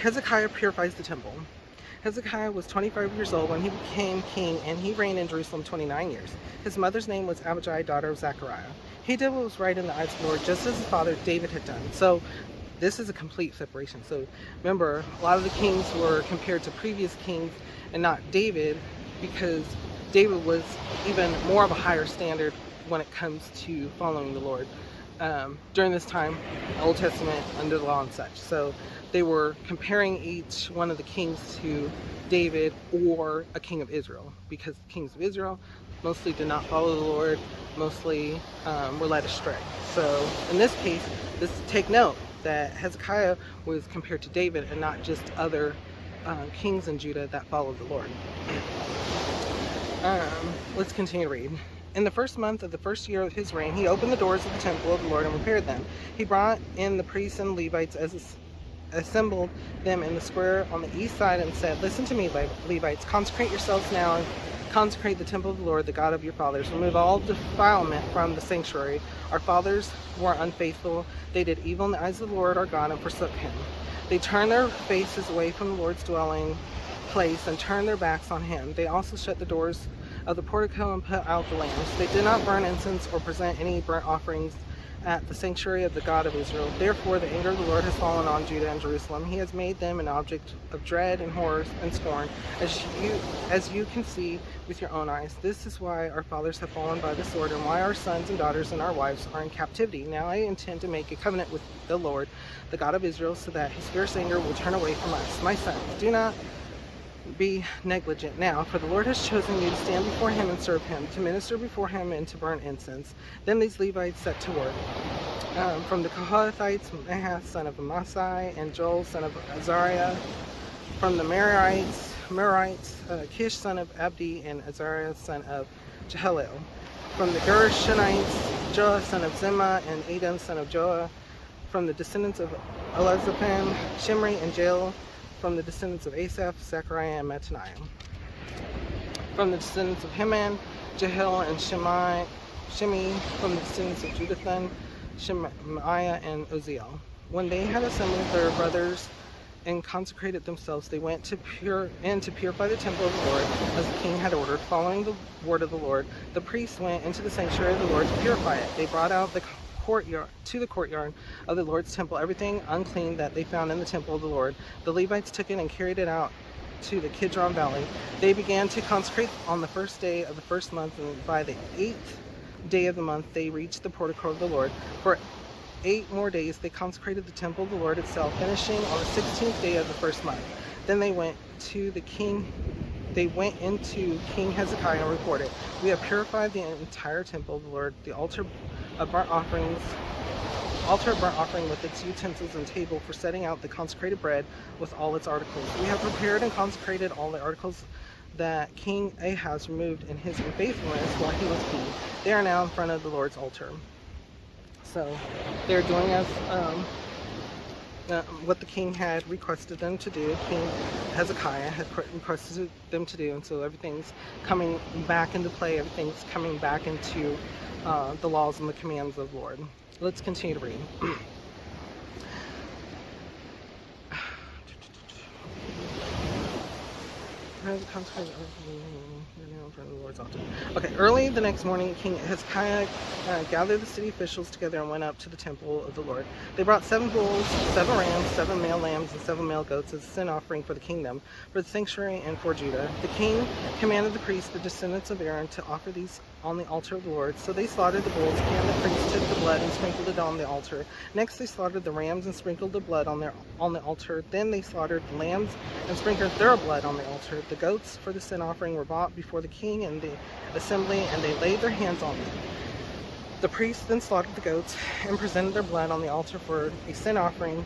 Hezekiah purifies the temple. Hezekiah was 25 years old when he became king, and he reigned in Jerusalem 29 years. His mother's name was Abijah, daughter of Zechariah. He did what was right in the eyes of the Lord, just as his father David had done. So this is a complete separation. So remember, a lot of the kings were compared to previous kings and not David, because David was even more of a higher standard when it comes to following the Lord. During this time, Old Testament, under the law and such. So they were comparing each one of the kings to David or a king of Israel, because the kings of Israel mostly did not follow the Lord, mostly were led astray. So in this case, take note that Hezekiah was compared to David and not just other kings in Judah that followed the Lord. Let's continue to read. In the first month of the first year of his reign, he opened the doors of the temple of the Lord and repaired them. He brought in the priests and Levites, assembled them in the square on the east side, and said, "Listen to me, Levites, consecrate yourselves now and consecrate the temple of the Lord, the God of your fathers. Remove all defilement from the sanctuary. Our fathers were unfaithful. They did evil in the eyes of the Lord our God and forsook him. They turned their faces away from the Lord's dwelling place and turned their backs on him. They also shut the doors of the portico and put out the lamps. They did not burn incense or present any burnt offerings at the sanctuary of the God of Israel. Therefore the anger of the Lord has fallen on Judah and Jerusalem. He has made them an object of dread and horror and scorn, as you can see with your own eyes. This is why our fathers have fallen by the sword, and why our sons and daughters and our wives are in captivity. Now I intend to make a covenant with the Lord, the God of Israel, so that his fierce anger will turn away from us. My sons, do not be negligent now, for the Lord has chosen you to stand before him and serve him, to minister before him and to burn incense." Then these Levites set to work. From the Kohathites, Mahath, son of Amasai, and Joel, son of Azariah. From the Merarites, Kish, son of Abdi, and Azariah, son of Jehalel. From the Gershonites, Joah, son of Zimmah, and Edom, son of Joah. From the descendants of Elizaphan, Shimri, and Jael. From the descendants of Asaph, Zechariah, and Mattaniah. From the descendants of Heman, Jehiel, and Shimi. From the descendants of Jeduthun, Shemaiah, and Uzziel. When they had assembled their brothers and consecrated themselves, they went to purify the temple of the Lord, as the king had ordered. Following the word of the Lord, the priests went into the sanctuary of the Lord to purify it. They brought out the courtyard of the Lord's temple everything unclean that they found in the temple of the Lord. The Levites took it and carried it out to the Kidron Valley. They began to consecrate on the first day of the first month, and by the 8th day of the month they reached the portico of the Lord. For 8 more days they consecrated the temple of the Lord itself, finishing on the 16th day of the first month. Then they went into King Hezekiah and reported, "We have purified the entire temple of the Lord, the altar of burnt offering with its utensils and table for setting out the consecrated bread with all its articles. We have prepared and consecrated all the articles that King Ahaz removed in his unfaithfulness while he was king. They are now in front of the Lord's altar." So they're doing as what the king had requested them to do. King Hezekiah had requested them to do, and so everything's coming back into play. Everything's coming back into the laws and the commands of the Lord. Let's continue to read. Okay, early the next morning, King Hezekiah gathered the city officials together and went up to the temple of the Lord. They brought 7 bulls, 7 rams, 7 male lambs, and 7 male goats as a sin offering for the kingdom, for the sanctuary, and for Judah. The king commanded the priests, the descendants of Aaron, to offer these on the altar of the Lord. So they slaughtered the bulls, and the priests took the blood and sprinkled it on the altar. Next they slaughtered the rams and sprinkled the blood on the altar. Then they slaughtered the lambs and sprinkled their blood on the altar. The goats for the sin offering were brought before the king and the assembly, and they laid their hands on them. The priests then slaughtered the goats and presented their blood on the altar for a sin offering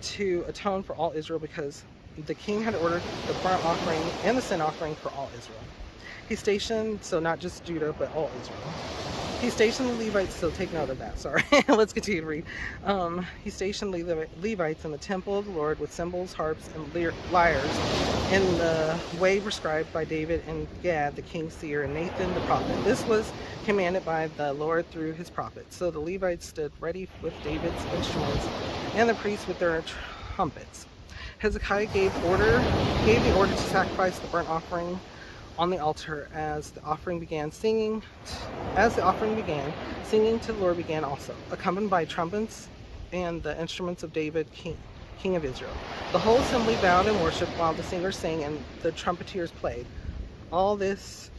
to atone for all Israel, because the king had ordered the burnt offering and the sin offering for all Israel. He stationed, so not just Judah, but all Israel. He stationed the Levites, so take note of that, sorry. Let's continue to read. He stationed Levites in the temple of the Lord with cymbals, harps, and lyres in the way prescribed by David and Gad, the king's seer, and Nathan the prophet. This was commanded by the Lord through his prophets. So the Levites stood ready with David's instruments and the priests with their trumpets. Hezekiah gave the order to sacrifice the burnt offering on the altar. As the offering began, singing to the Lord began also, accompanied by trumpets and the instruments of David, king of Israel. The whole assembly bowed and worshipped while the singers sang and the trumpeters played. All this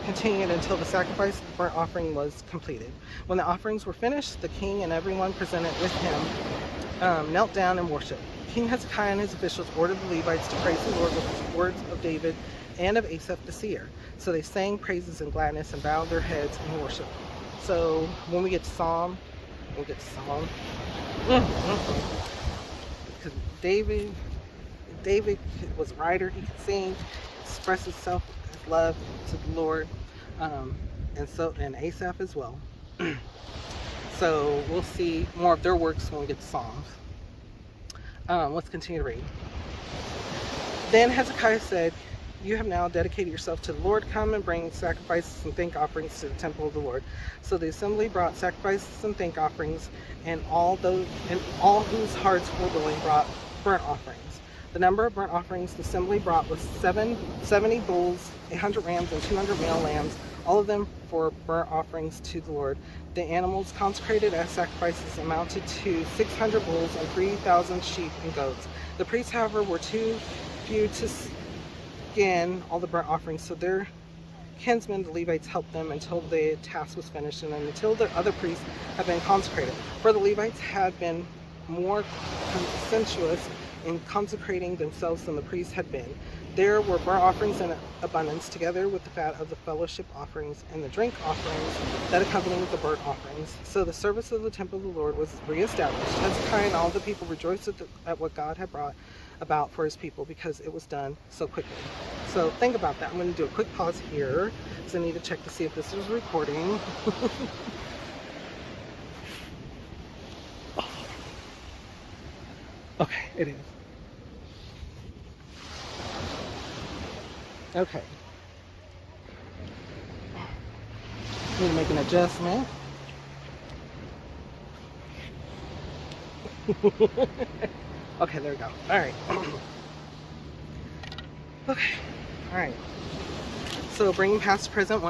continued until the sacrifice of the burnt offering was completed. When the offerings were finished, the king and everyone presented with him knelt down and worshipped. King Hezekiah and his officials ordered the Levites to praise the Lord with the words of David and of Asaph the seer. So they sang praises and gladness and bowed their heads in worship. So when we get to Psalm, because David was a writer, he could sing, express his love to the Lord, and Asaph as well. So we'll see more of their works when we get to Psalms. Let's continue to read. Then Hezekiah said, "You have now dedicated yourself to the Lord. Come and bring sacrifices and thank offerings to the temple of the Lord." So the assembly brought sacrifices and thank offerings, and all whose hearts were willing brought burnt offerings. The number of burnt offerings the assembly brought was 70 bulls, 100 rams, and 200 male lambs, all of them for burnt offerings to the Lord. The animals consecrated as sacrifices amounted to 600 bulls and 3,000 sheep and goats. The priests, however, were too few to skin all the burnt offerings, so their kinsmen, the Levites, helped them until the task was finished and until the other priests had been consecrated. For the Levites had been more conscientious in consecrating themselves than the priests had been. There were burnt offerings in abundance, together with the fat of the fellowship offerings and the drink offerings that accompanied the burnt offerings. So the service of the temple of the Lord was reestablished. Hezekiah and all the people rejoiced at what God had brought about for his people, because it was done so quickly. So think about that. I'm going to do a quick pause here because I need to check to see if this is recording. Okay, it is. Okay. Need to make an adjustment. Okay, there we go. Alright. Okay. Alright. So bringing past present,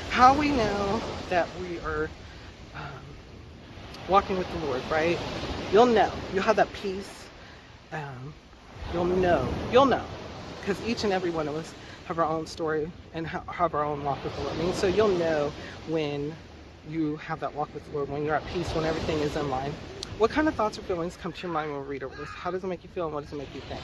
how we know that we are walking with the Lord, right? You'll have that peace. You'll know, because each and every one of us have our own story and have our own walk with the Lord. I mean, so you'll know when you have that walk with the Lord, when you're at peace, when everything is in line. What kind of thoughts or feelings come to your mind when we read over this? How does it make you feel, and what does it make you think?